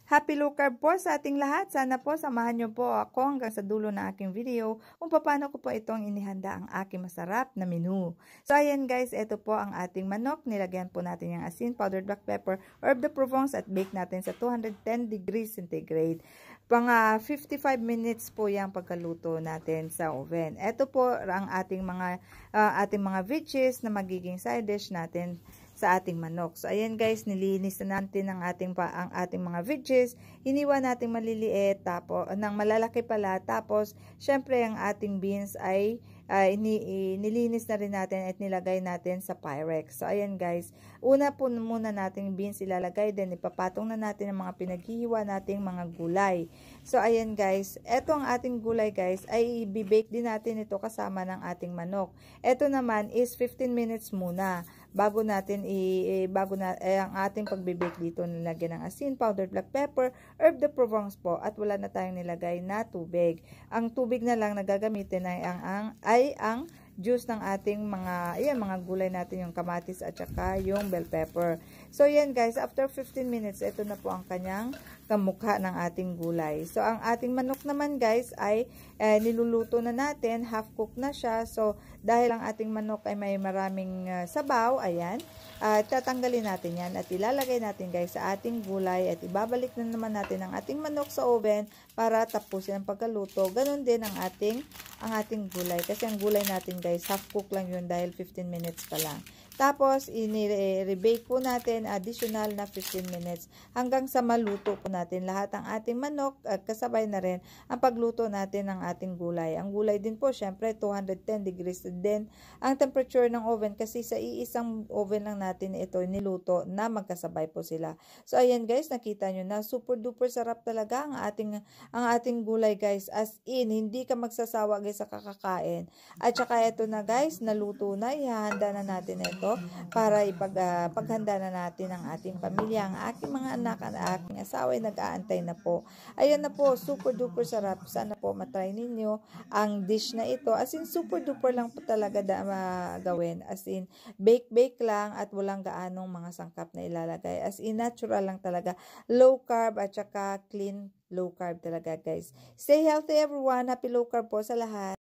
Happy low carb po sa ating lahat. Sana po samahan niyo po ako hanggang sa dulo ng aking video kung paano ko po itong inihanda ang aking masarap na menu. So ayan guys, ito po ang ating manok. Nilagyan po natin yung asin, powdered black pepper, herb de Provence at bake natin sa 210 degrees centigrade. Pang 55 minutes po yung pagkaluto natin sa oven. Ito po ang ating mga veggies na magiging side dish natin sa ating manok. So ayan guys, nilinis na natin ang ating mga veggies. Hiniwa natin maliliit, tapos nang malalaki pala. Tapos syempre ang ating beans ay nilinis na rin natin at nilagay natin sa Pyrex. So ayan guys, una po muna nating beans ilalagay, then ipapatong na natin ang mga pinaghihiwa nating mga gulay. So ayan guys, eto ang ating gulay guys, ay i-bake din natin ito kasama ng ating manok. Eto naman is 15 minutes muna bago natin ang ating pagbe-bake dito. Nilagyan ng asin, powdered black pepper, herb de Provence po, at wala na tayong nilagay na tubig. Ang tubig na lang na gagamitin ay ang juice ng ating mga gulay natin, yung kamatis at saka yung bell pepper. So yan guys, after 15 minutes, ito na po ang kanyang kamukha ng ating gulay. So ang ating manok naman guys ay niluluto na natin, half cooked na siya. So dahil ang ating manok ay may maraming sabaw, ayan, tatanggalin natin yan at ilalagay natin guys sa ating gulay at ibabalik na naman natin ang ating manok sa oven para tapusin ang pagkaluto. Ganon din ang ating gulay, kasi ang gulay natin guys half cook lang yun dahil 15 minutes pa lang. Tapos i-rebake po natin additional na 15 minutes hanggang sa maluto po natin lahat ang ating manok at kasabay na rin ang pagluto natin ng ating gulay. Ang gulay din po syempre 210 degrees din ang temperature ng oven, kasi sa iisang oven lang natin ito niluto na magkasabay po sila. So ayan guys, nakita nyo na super duper sarap talaga ang ating gulay guys, as in hindi ka magsasawa guys sa kakakain. At saka ito na guys, naluto na, ihahanda na natin ito para paghanda na natin ang ating pamilya. Ang aking mga anak, ang aking asawa ay nag-aantay na po. Ayan na po, super duper sarap. Sana po matry ninyo ang dish na ito. As in super duper lang po talaga gawin. As in bake lang at walang gaanong mga sangkap na ilalagay. As in natural lang talaga. Low carb at saka clean low carb talaga guys. Stay healthy everyone. Happy low carb po sa lahat.